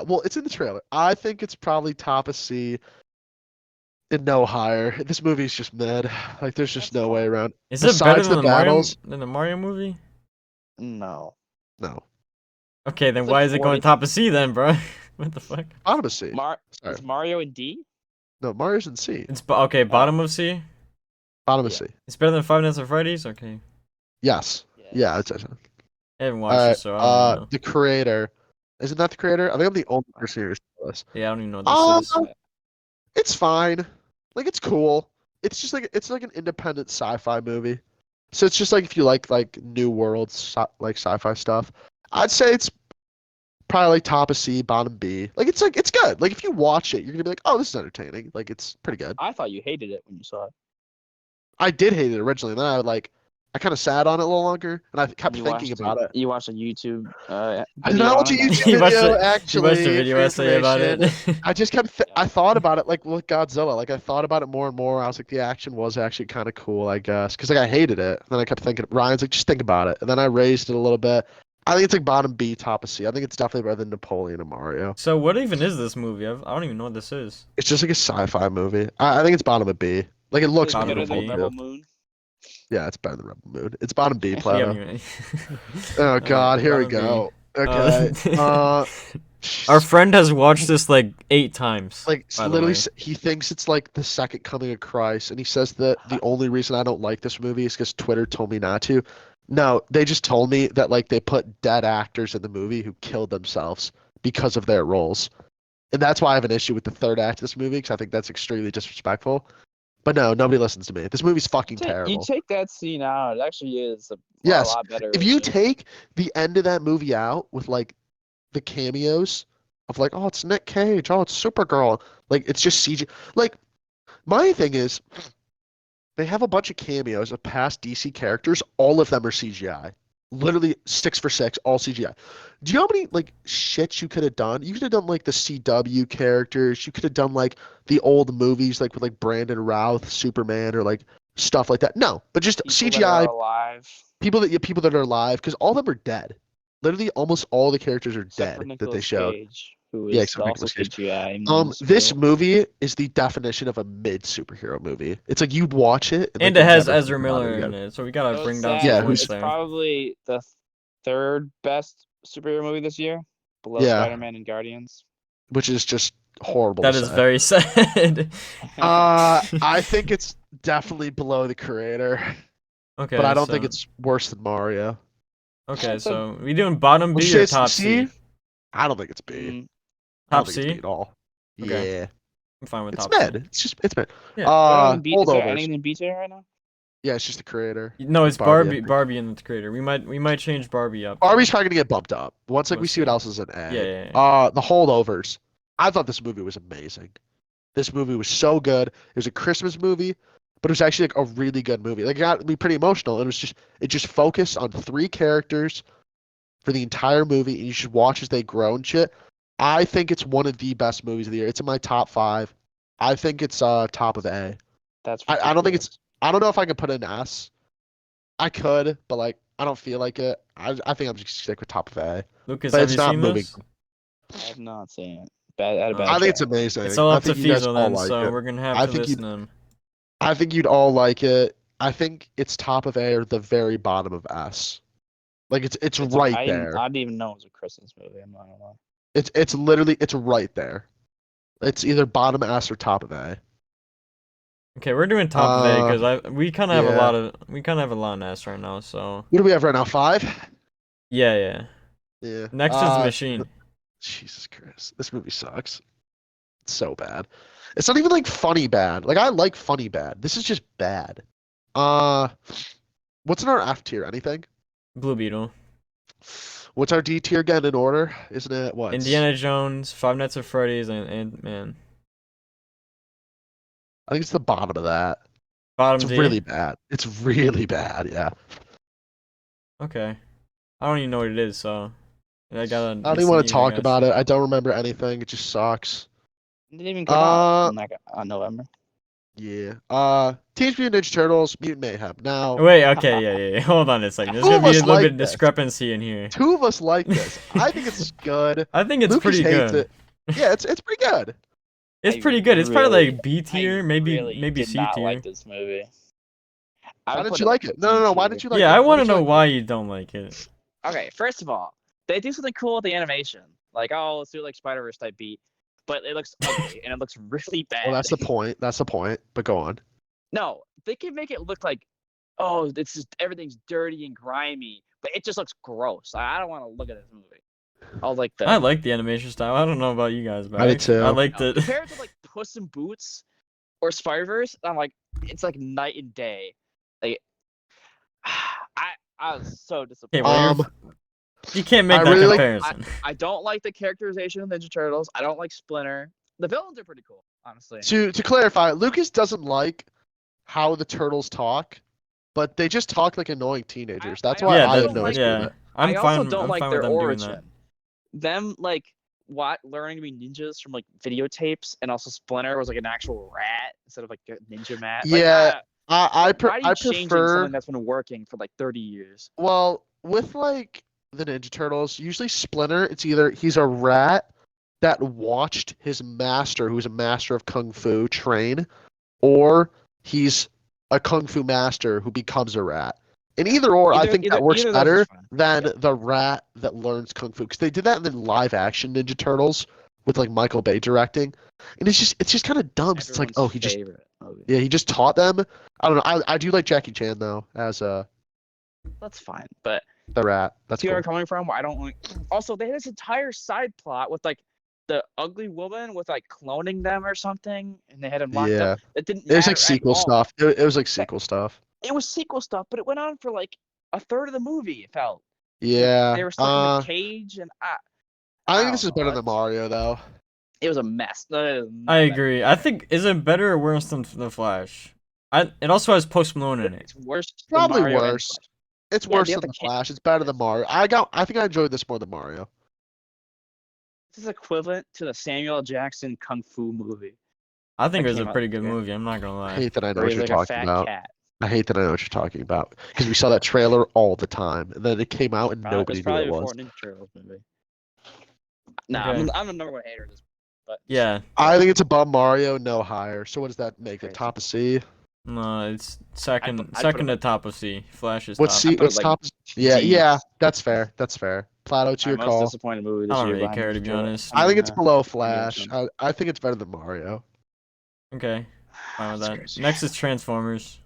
Well, it's in the trailer. I think it's probably top of C and no higher. This movie's just mid. Like there's just That's no way around. Is it better Besides than the the Mario battles- than the Mario movie? No. No. Okay, then It's why like is it going 40 top of C then, bro? What the fuck? Bottom of C. Sorry. Is Mario in D? No, Mario's in C. It's okay, bottom of C. Bottom of Yeah. C. It's better than Five Nights at Freddy's. Okay, Yes. Yeah, it's I haven't watched Alright, it, so I don't even know. the creator. Isn't that the creator? I think I'm the only person who knows this. Yeah, I don't even know what this is. It's fine. Like it's cool. It's just like it's like an independent sci-fi movie. So it's just like if you like New World like sci-fi stuff, I'd say it's probably like top of C, bottom B. Like it's good. Like if you watch it, you're gonna be like, oh, this is entertaining. Like it's pretty good. I thought you hated it when you saw it. I did hate it originally, and then I kind of sat on it a little longer, and I kept You thinking watched about it. You watched a YouTube. I did not watch a video on it? YouTube You watched video it- actually. You watched a video for essay about it. information. I just kept. I thought about it like with Godzilla. Like I thought about it more and more. I was like, the action was actually kind of cool, I guess, because like I hated it. And then I kept thinking. Ryan's like, just think about it. And then I raised it a little bit. I think it's like bottom B, top of C. I think it's definitely better than Napoleon and Mario. So what even is this movie? I don't even know what this is. It's just like a sci-fi movie. I think it's bottom of B. Like it looks It's better beautiful than B. Rebel too. Moon. Yeah, it's better than Rebel Moon. It's bottom B, You Plato. haven't even- Oh God, here we bottom B. go. Okay. Our friend has watched this like 8 times. Like by the literally, way. he thinks it's like the second coming of Christ, and he says that the only reason I don't like this movie is because Twitter told me not to. No, they just told me that like they put dead actors in the movie who killed themselves because of their roles, and that's why I have an issue with the third act of this movie because I think that's extremely disrespectful. But no, nobody listens to me. This movie's fucking You terrible. take that scene out, it actually is a Yes, lot better. if you take the end of that movie out with like the cameos of like, oh, it's Nick Cage, oh, it's Supergirl, like it's just CG. Like my thing is, they have a bunch of cameos of past DC characters. All of them are CGI. Literally 6 for 6, all CGI. Do you know how many like shits you could have done? You could have done like the CW characters. You could have done like the old movies, like with like Brandon Routh, Superman, or like stuff like that. No, but just People CGI that are alive. people that are alive because all of them are dead. Literally, almost all the characters are Except for dead that they Nicolas showed. Cage, who Yeah, is except for also Nicolas Cage. CGI. in This movie. movie is the definition of a mid superhero movie. It's like you'd watch it, And like, it has never think Ezra about it Miller again. in it, so we gotta So bring it's down sad, Yeah, some who's- points it's there. probably the third best superhero movie this year, below Yeah. Spider-Man and Guardians. Which is just horrible. That to is say. very sad. I think it's definitely below the creator, Okay, but I don't so, think it's worse than Mario. okay. It's a- So we doing bottom Well, B shit, or top C? C? I don't think it's B. Mm, I don't Top think it's B C. at all. Okay. Yeah, I'm fine with it's top C. mid. It's mid. Yeah. is there Holdovers. anything in B tier right now? Yeah, it's just the creator. No, it's Barbie, I Barbie. think. Barbie and the creator. We might change Barbie up. Barbie's probably gonna get bumped up once like We'll we see what see. else is in A. Yeah. The Holdovers. I thought this movie was amazing. This movie was so good. It was a Christmas movie, but it was actually like a really good movie. Like it got me pretty emotional. It just focused on 3 characters for the entire movie, and you should watch as they grow and shit. I think it's one of the best movies of the year. It's in my top 5. I think it's top of A. That's I don't think ridiculous. it's. I don't know if I can put it in S. I could, but like I don't feel like it. I think I'm just gonna stick with top of A. Lucas, But have it's you not seen moving. this? I have not seen it. Had a I bad I think it's trip. amazing. It's all I up to think you guys Fiesel all then, like so it. we're gonna have I to think listen to him. I think you'd all like it. I think it's top of A or the very bottom of S. Like it's right I there. didn't even know it was a Christmas movie. I'm not gonna lie. It's literally right there. It's either bottom S or top of A. Okay, we're doing top of A because we kind of have yeah. a lot in S right now. So What do we have right now? 5? yeah. Yeah. Next is the machine. Jesus Christ, this movie sucks. It's so bad. It's not even like funny bad. Like I like funny bad. This is just bad. What's in our F tier? Anything? Blue Beetle, What's our D tier again in order? Isn't it what? Indiana Jones, Five Nights at Freddy's, and man, I think it's the bottom of that. bottom It's D. really bad. It's really bad. Yeah. Okay, I don't even know what it is, so I gotta. I don't even want to talk about it. I don't remember anything. It just sucks. It didn't even come out on November. Yeah. Teenage Mutant Ninja Turtles, Mutant Mayhem. Now, Wait, okay, yeah. Hold on a second. There's Who gonna be a must little like bit of this? discrepancy in here. 2 of us like this. I think it's good. I think it's Lucas pretty hates good. it. Yeah, it's pretty good. It's I pretty good. It's probably really- like B tier, I maybe really did C not tier. like this movie. I Why would didn't put you like it? No. Why D didn't you tier. like it? Yeah, I Why want to didn't you know like why you don't like it. Okay, first of all, they do something cool with the animation. Like, oh, let's do like Spiderverse type beat, but it looks ugly and it looks really bad. Well, that's the point. That's the point. But go on. No, they can make it look like, oh, it's just everything's dirty and grimy, but it just looks gross. I don't want to look at this movie. I was like, I like the animation style. I don't know about you guys, but I did too. I liked it. compared to like Puss in Boots or Spiderverse, I'm like, it's like night and day. Like, I was so Okay, disappointed. well, you can't make I that really like- comparison. I don't like the characterization of Ninja Turtles. I don't like Splinter. The villains are pretty cool, honestly. To clarify, Lucas doesn't like how the turtles talk, but they just talk like annoying teenagers. That's I why yeah, I also have no like- issue yeah. with it. I'm I fine. also don't I'm like fine their with them doing origin. that. Them like learning to be ninjas from like videotapes, and also Splinter was like an actual rat instead of like a ninja mat. Yeah, Like, I why are you I changing prefer. something that's been working for like 30 years? Well, with like the Ninja Turtles, usually Splinter, it's either he's a rat that watched his master, who's a master of kung fu, train, or he's a kung fu master who becomes a rat. And either or, I think that works either of those is better fine. than Yeah. the rat that learns kung fu, because they did that in the live action Ninja Turtles with like Michael Bay directing, and it's just kind of dumb. 'Cause it's like, Everyone's oh, favorite movie. he just taught them. I don't know. I do like Jackie Chan though as That's fine, but the rat. That's see where cool. I'm coming from. I don't like. Also, they had this entire side plot with like the ugly woman with like cloning them or something, and they had him locked Yeah. up. It didn't It was matter like at sequel all. stuff. It was like sequel stuff. It was sequel stuff, but it went on for like a third of the movie. It felt. Yeah. They were stuck in the cage, and I think don't this is know, better than it's- Mario though. It was a mess. No, it is not I that agree. good. I think is it better or worse than The Flash? It also has Post Malone in it. It's worse. Probably than Mario and worse. Flash. It's Yeah, worse they than have the the Flash. It's better than Mario. I think I enjoyed this more than Mario. This is equivalent to the Samuel Jackson kung fu movie. I think That it was a came out pretty this good year. movie. I'm not gonna I lie. hate that I know Where what he's you're like a talking fat about. cat. I hate that I know what you're talking about because we saw that trailer all the time, and then it came out and It nobody was probably knew what it before was. Ninja Turtles movie. Nah, Okay. I'm the number one hater of this. But Yeah. I think it's above Mario, no higher. So what does that make it? Crazy. Top of C? No, it's second I'd put second it to top of C. Flash is What's top. C? put it What's like top? Yeah, D. yeah, that's fair. That's fair. Plato, it's My your most call. disappointed movie this I don't year. really behind care, to Ninja be Turtles. honest. I think it's below Indiana Flash. Jones. I think it's better than Mario. Okay. Fine with That's that. crazy. Next is Transformers.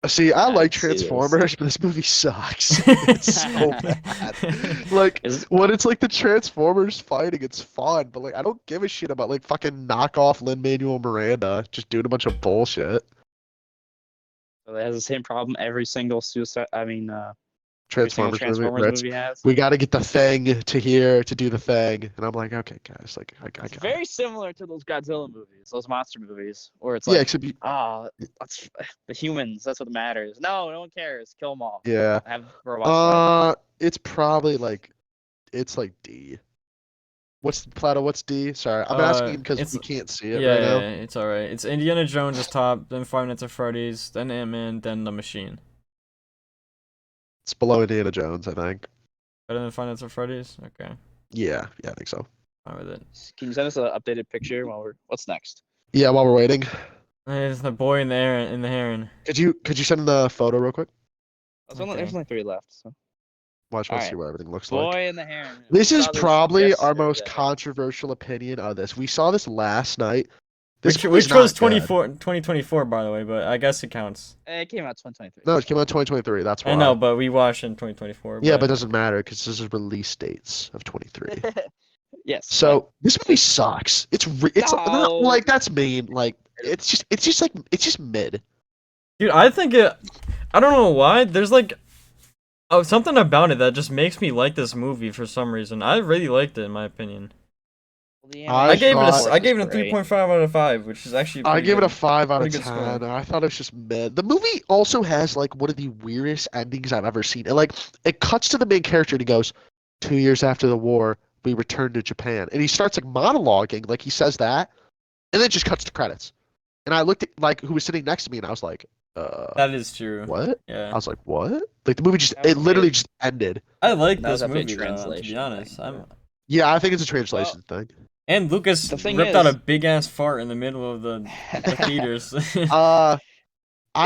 See, I I like didn't see this. Transformers, but this movie sucks. It's so bad. Like, Is- when it's like the Transformers fighting, it's fun, but like I don't give a shit about like fucking knockoff Lin-Manuel Miranda just doing a bunch of bullshit. So it has the same problem every single every single Transformers movie, Transformers where it's, movie has. we got to get the thing to here to do the thing, and I'm like, okay, guys, like I It's got it. very similar to those Godzilla movies, those monster movies, where it's Yeah, like, except that's the humans. That's what matters. No one cares. Kill them all. yeah. Have robots fight. It's probably like, it's like D. What's Plato? What's D? Sorry, I'm asking because it's- we can't see it Yeah, right now. it's alright. It's Indiana Jones is top, then Five Nights at Freddy's, then Ant-Man, then The Machine. It's below Indiana Jones, I think. Better than Five Nights at Freddy's? Okay. Yeah, I think so. Fine with it. Can you send us an updated picture while we're? What's next? Yeah, while we're waiting, It's The Boy and the Heron. could you send the photo real quick? Okay. There's only 3 left. So. Watch, let's Alright. see what everything looks like. Boy and the Heron. This We is saw probably our most yesterday. controversial opinion of this. We saw this last night. This Which movie's was not good. 2024, by the way, but I guess it counts. It came out 2023. No, it came out in 2023. That's why. I know, but we watched in 2024. Yeah, but it doesn't matter because this is release dates of 23. Yes. So this movie sucks. It's not No. like that's mean. Like it's just mid. Dude, I think I don't know why. There's like something about it that just makes me like this movie for some reason. I really liked it, in my opinion. I gave it a 3.5 out of 5, which is actually I pretty gave it a good. 5 out of Pretty good 10. score. I thought it was just mid. The movie also has like one of the weirdest endings I've ever seen. It cuts to the main character and he goes, 2 years after the war, we returned to Japan. And he starts like monologuing, like he says that, and then it just cuts to credits. And I looked at like who was sitting next to me and I was like, That is true. what? Yeah. I was like, what? Like the movie just That was it literally weird. just ended. I like That was this definitely movie a though, to be translation honest. thing, Yeah, I think it's a translation thing. And Lucas The thing ripped out a is- big ass fart in the middle of the theaters. I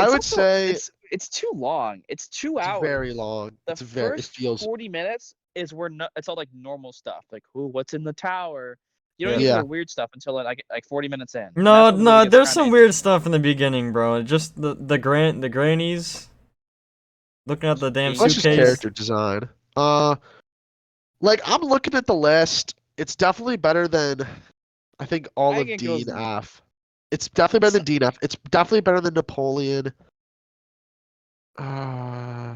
It's would also- say it's too long. It's 2 it's hours. very long. The It's very. It first feels. 40 minutes is where it's all like normal stuff, like what's in the tower. You don't Yeah. get Yeah. to the weird stuff until like 40 minutes in. No, That's when the no, movie gets there's kinda some weird stuff in the beginning, bro. Just the grannies looking at the damn That's just suitcase. character design. Like I'm looking at the list. It's definitely better than, I think all I of think it goes Dean in- F. It's definitely better than Dean F. It's definitely better than Napoleon. I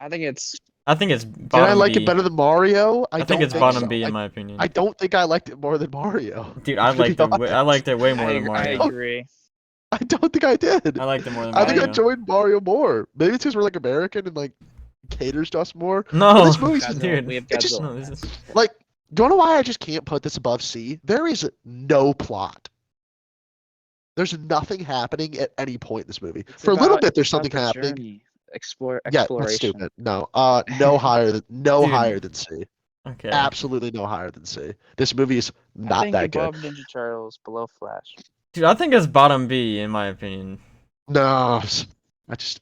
think it's I think it's Did bottom I like B. it better than Mario? I think don't it's bottom so. B in my opinion. I don't think I liked it more than Mario. Dude, I to be liked it. I honest. liked it way more I, than I Mario. agree. I don't think I did. I liked it more than I think I Mario. enjoyed Mario more. Maybe it's because we're like American and like caters to us more. No, this movie's Godzilla, dude. we have it just- Godzilla. No, this is... Like, do you know why I just can't put this above C? There is no plot. There's nothing happening at any point in this movie. It's For a little about- bit, there's it's about something the happening. journey. Yeah, Exploration. that's stupid. No, no higher than Dude. higher than C. Okay. Absolutely no higher than C. This movie is I not think that good. above Ninja Turtles, below Flash. Dude, I think it's bottom B in my opinion. No,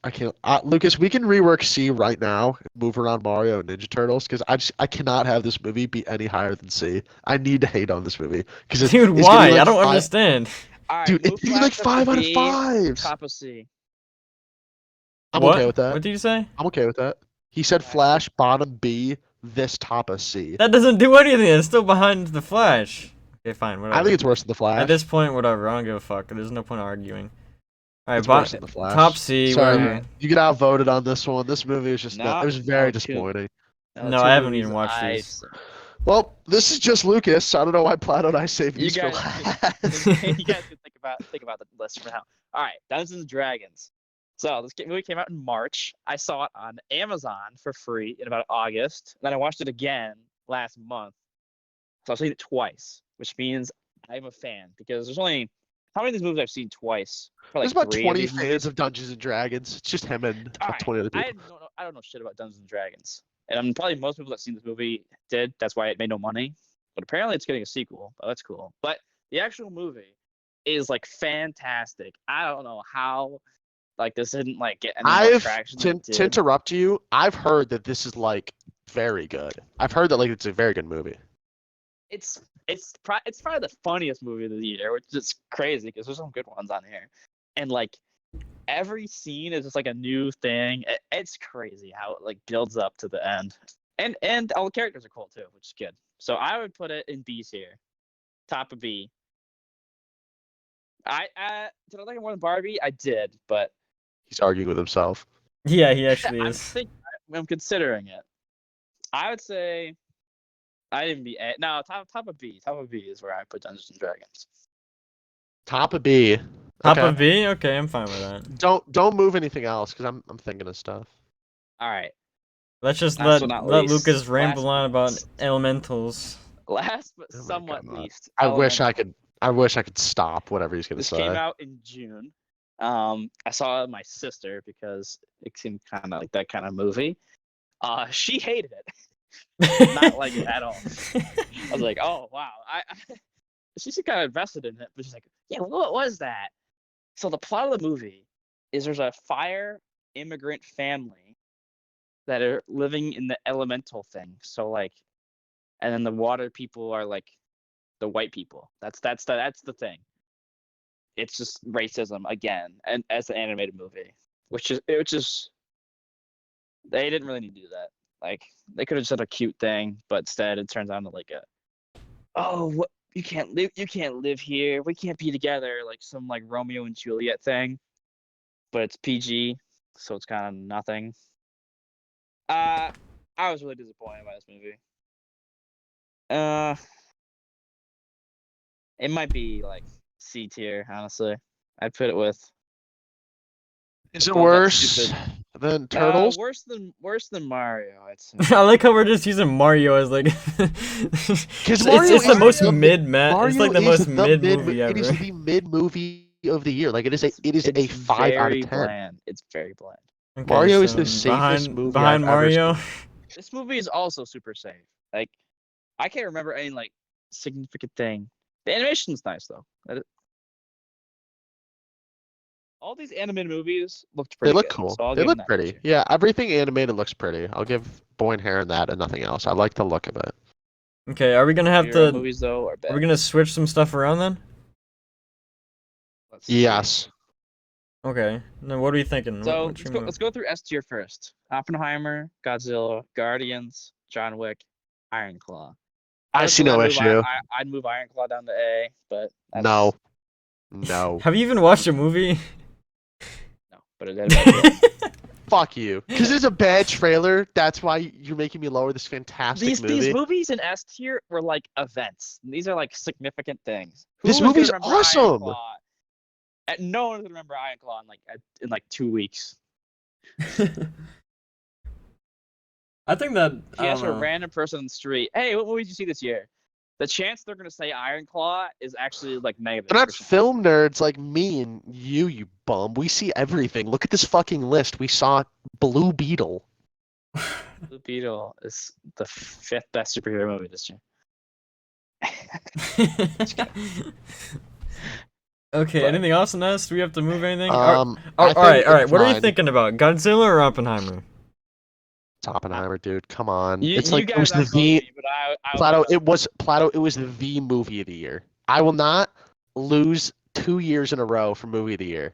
I can't. Lucas, we can rework C right now, move around Mario and Ninja Turtles, because I cannot have this movie be any higher than C. I need to hate on this movie because Dude, it's why? getting like I don't five, understand. All right, dude, move it's getting like Flash up to 5 out of B, 5s. top of C. I'm What? okay with that. What did you say? I'm okay with that. He said Flash bottom B, this top of C. That doesn't do anything. It's still behind the Flash. Okay, fine, whatever. I think it's worse than the Flash. At this point, whatever. I don't give a fuck. There's no point arguing. All right, It's worse than the Flash. top C. Sorry, Whatever. you get outvoted on this one. This movie was just No, it was very no, disappointing. No, two I haven't movies even watched I've these. seen. Well, this is just Lucas. I don't know why Plato and I saved You these for guys, last. you guys can think about the list for now. All right, Dungeons and Dragons. So this movie came out in March. I saw it on Amazon for free in about August. Then I watched it again last month. So I've seen it twice, which means I'm a fan because there's only how many of these movies I've seen twice? Probably There's like about 3 20 of these fans movies. of Dungeons and Dragons. It's just him and All about right, 20 other people. I don't know shit about Dungeons and Dragons, and probably most people that seen this movie did. That's why it made no money. But apparently, it's getting a sequel. Oh, that's cool. But the actual movie is like fantastic. I don't know how like this didn't like get any more traction. To interrupt you, I've heard that this is like very good. I've heard that like it's a very good movie. It's probably the funniest movie of the year, which is crazy because there's some good ones on here, and like every scene is just like a new thing. It's crazy how it like builds up to the end, and all the characters are cool too, which is good. So I would put it in B tier, top of B. Did I like it more than Barbie? I did, but He's arguing with himself. Yeah, he actually is. I'm considering it. I would say I didn't be A. No, top of B. Top of B is where I put Dungeons and Dragons. Top of B. Top Okay. of B? Okay, I'm fine with that. Don't move anything else because I'm thinking of stuff. All right. Let's just Last let but not let least, Lucas ramble last on but about least. elementals. Last but Oh my somewhat God. least. I wish I Elemental. could. I wish I could stop whatever he's gonna This say. came out in June. I saw it with my sister because it seemed kind of like that kind of movie. She hated it. Not like it at all. I was like, oh wow. She's kind of invested in it, but she's like, yeah, what was that? So the plot of the movie is there's a fire immigrant family that are living in the elemental thing. So like, and then the water people are like the white people. That's the thing. It's just racism again, and as an animated movie, which is they didn't really need to do that. Like they could have said a cute thing, but instead it turns out to like what you can't live here, we can't be together, like some like Romeo and Juliet thing, but it's PG, so it's kind of nothing. I was really disappointed by this movie. It might be like C tier, honestly. I'd put it with. Is it Well, that's worse stupid. than Turtles? Worse than Mario, I'd say. I like how we're just using Mario as like. Because it's the most mid man. It's like the Mario is most mid movie It is ever. the mid movie of the year. Like it is a a 5 out very of 10. bland. It's very bland. Okay, Mario is so the safest movie behind I've ever Mario. seen. This movie is also super safe. Like, I can't remember any like significant thing. The animation's nice though. All these animated movies looked They pretty look good, cool. so I'll They give them look that pretty. tier. Yeah, everything animated looks pretty. I'll give Boy and Heron that and nothing else. I like the look of it. Okay, are we gonna have Superhero to? movies though are bad. Are we gonna switch some stuff around then? Let's see. Yes. Okay. Now what are you thinking? So What's your let's go through S tier first. Oppenheimer, Godzilla, Guardians, John Wick, Iron Claw. I see no issue. I'd move Iron Claw down to A, but that's, No. No. Have you even watched a movie? no. But it Fuck you. Because it's a bad trailer. That's why you're making me lower this fantastic movie. these movies in S tier were like events. These are like significant things. This Who was movie's gonna remember Iron awesome. Claw? No one's gonna remember Iron Claw in like 2 weeks. I think that If you ask a random person on the street, hey, what movie did you see this year? The chance they're gonna say Iron Claw is actually like negative. They're not film nerds like me and you bum. We see everything. Look at this fucking list. We saw Blue Beetle. Blue Beetle is the 5th best superhero movie this year. Okay, But- anything else on this? Do we have to move anything? I all think right. it's What are you mine. thinking about? Godzilla or Oppenheimer? It's Oppenheimer, dude. Come on. You, It's you like it was guys the outvoted V. me, but I Plato. was It was Plato. It was the movie of the year. I will not lose 2 years in a row for movie of the year.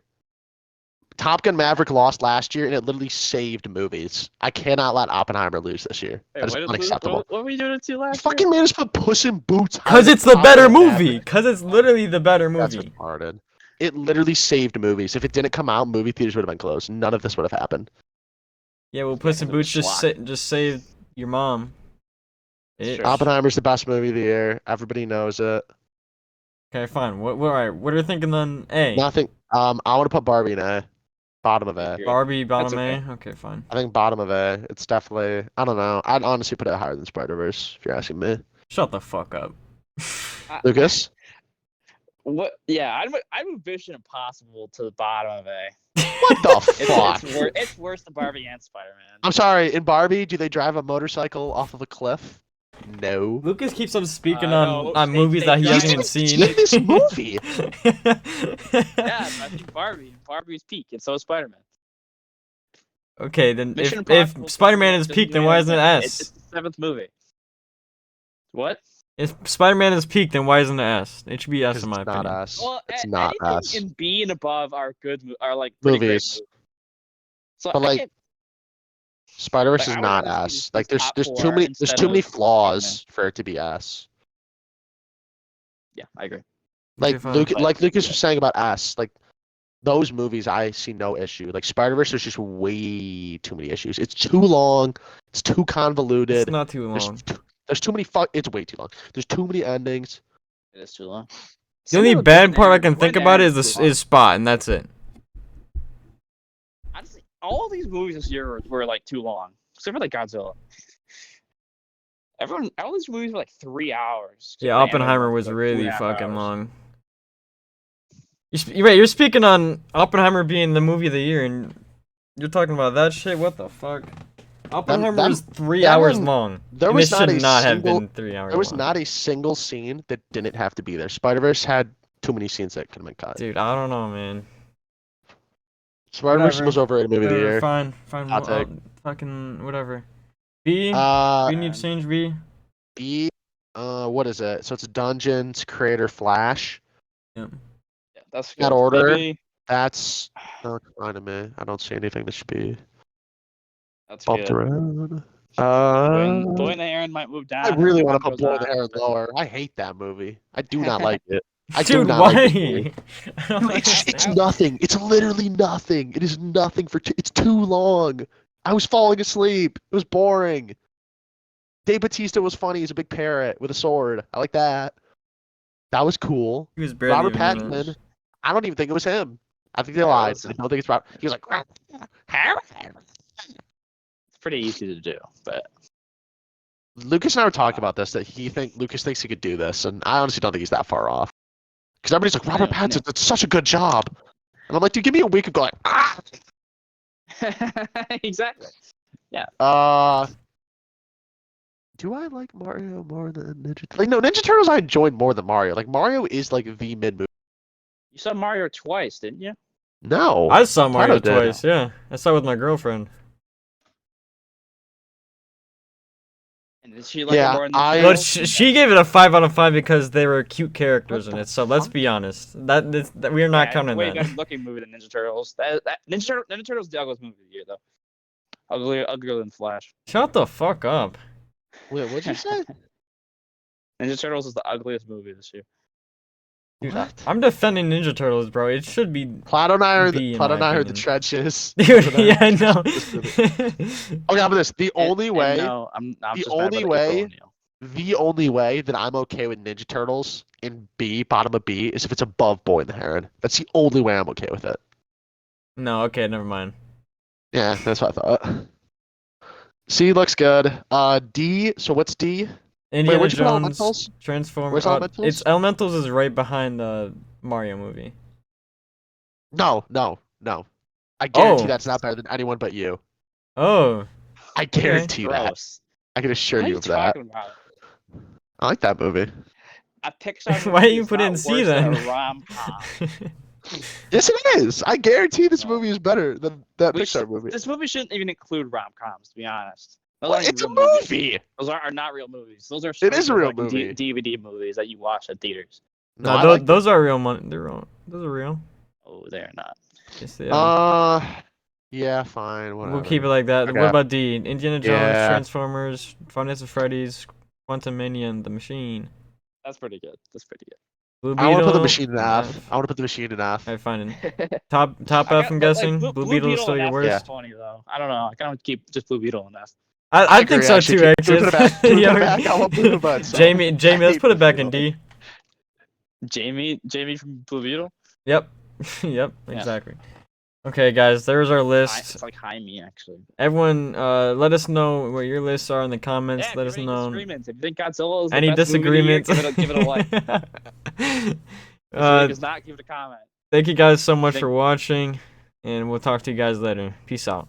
Top Gun Maverick lost last year, and it literally saved movies. I cannot let Oppenheimer lose this year. Wait, That is what, unacceptable. what were we doing it to You last fucking made us put Puss in Boots. higher Cause than it's the Top better Gun movie. Maverick. Cause it's literally the better That's movie. retarded. It literally saved movies. If it didn't come out, movie theaters would have been closed. None of this would have happened. Yeah, well, Puss in it was Boots schlock. just saved your mom. It's Bitch. true. Oppenheimer's the best movie of the year. Everybody knows it. Okay, fine. All right. What are you thinking then? A. Nothing. I want to put Barbie in A. Bottom of A. Agree. Barbie, bottom okay. A. Okay, fine. I think bottom of A. It's definitely. I don't know. I'd honestly put it higher than Spiderverse if you're asking me. Shut the fuck up. Lucas. What? Yeah, I'd move Mission Impossible to the bottom of A. What the fuck? It's worse than Barbie and Spider-Man. I'm sorry. In Barbie, do they drive a motorcycle off of a cliff? No. Lucas keeps on speaking no, on they- movies they that he drive- hasn't even He's seen. in this movie. Yeah, I think Barbie's peak, and so is Spider-Man. Okay, then Mission if Impossible Spider-Man is doesn't peak, do then why isn't it anything. S? It's the seventh movie. What? If Spider-Man is peak, then why isn't it S? It should be S Because in my it's not opinion. us. Well, It's not anything us. in B and above are good, are like pretty great Movies. movies. So But, I like, can't- Spider-Verse Like, is I would not honestly S. just Like use there's top there's four too many instead too many of flaws for it to be S. yeah, I agree. Like Okay, fine. Luke, But- like Lucas was saying about S, like those movies I see no issue. Like Spider-Verse, there's just way too many issues. It's too long. It's too It's convoluted. not too There's, long. there's too many It's way too long. There's too many endings. It is too long. The only bad part I can think about is Spot, and that's it. Honestly, all these movies this year were like too long, except for like Godzilla. All these movies were like 3 hours. Yeah, Like, Oppenheimer Ant-Man was like really 2.5 fucking hours. long. You're right. You're speaking on Oppenheimer being the movie of the year, and you're talking about that shit. What the fuck? Oppenheimer that- was 3 that hours one- long. There And was it not should a not have single. been 3 hours. There was long. not a single scene that didn't have to be there. Spider-Verse had too many scenes that could have been cut. Dude, I don't know, man. Spider-Verse whatever. was overrated movie of the year. Fine. I'll take. Fucking whatever. B. We need to change B. B. What is it? So it's Dungeons Creator Flash. Yeah, that's That good. order? Maybe, That's not fine to me. I don't see anything that should be that's bumped good. around. Boy and The Heron might move down. I really want to Goes put Boy and The on. Heron lower. I hate that movie. I do not like it. I do Dude, not why? like this movie. I don't Dude, it's understand. nothing. It's literally nothing. It is nothing it's too long. I was falling asleep. It was boring. Dave Bautista was funny. He's a big parrot with a sword. I like that. That was cool. He was barely Robert even in it. Pattinson. I don't even think it was him. I think they Yeah, it lied. was I don't think it's Robert. He was like, It's pretty easy to do, but Lucas and I were talking about this. That Lucas thinks he could do this, and I honestly don't think he's that far off. Because everybody's like, Robert I know. Pattinson did such a good job, and I'm like, dude, give me a week of going. exactly. Do I like Mario more than Ninja? Like, no, Ninja Turtles I enjoyed more than Mario. Like, Mario is like the mid movie. You saw Mario twice, didn't you? No, I saw Mario did. twice. Yeah, I saw it with my girlfriend. And did she like Yeah, it more than I- the But Turtles? she gave it a 5 out of 5 because they were cute characters in it. So let's be honest. That we are not Yeah, counting way that. better looking movie than Ninja Turtles. Ninja Turtles is the ugliest movie of the year, though. Uglier than Flash. Shut the fuck up. Wait, what'd you say? Ninja Turtles is the ugliest movie this year. Dude, What? I'm defending Ninja Turtles, bro. It should be. Plato and I are B, in Plato my and I are the opinion. trenches. Dude, yeah, I know. Okay, how about this? The only way, No, I'm the just mad only about way- April O'Neil. the only way that I'm okay with Ninja Turtles in B, bottom of B, is if it's above Boy and the Heron. That's the only way I'm okay with it. No, okay, never mind. Yeah, that's what I thought. C looks good. D. So what's D? Indiana where'd you put Jones Elementals? Transform. Where's Elementals? It's Elementals is right behind the Mario movie. No. I guarantee Oh. that's not better than anyone but you. Oh, I guarantee that. Gross. I can assure What are you you of that. talking about? I like that movie. A Pixar Why movie you is put it not in C worse than then? a rom-com. Yes, it is. I guarantee this movie is better than that Pixar movie. This movie shouldn't even include rom-coms, to be honest. Those Well, aren't it's a real movies. movie. Those are not real movies. Those are It is a real like movie. DVD movies that you watch at theaters. No, No, I like those are real money. They're real. Those are real. Oh, they're not. Yes, they are. Yeah, fine, whatever. We'll keep it like that. Okay. What about D? Indiana Jones, Yeah. Transformers, Five Nights at Freddy's, Quantumania, and The Machine. That's pretty good. That's pretty good. Blue I want to put the Beetle, machine in F. I want to put the machine in F. Alright, fine. Top F, I'm but, guessing. Like, Blue Beetle is still your and F worst. is funny though. I don't know. I kind of keep just Blue Beetle and F. I think agree, so actually. too, Can we put it back? Can we put it back? I want Blue Beetle back, so Jamie, I let's hate put it back Blue in Beetle. D. Jamie from Blue Beetle. Yep. Yep, Yeah. exactly. Okay, guys, there's our list. It's like Jaime actually. Everyone, let us know what your lists are in the comments. Yeah, Let if us you have any know disagreements. If you think Godzilla is the any best movie of the year, disagreements. give it a like. If you uh, think it's not, give it a comment. thank you guys so much Thank- for watching, and we'll talk to you guys later. Peace out.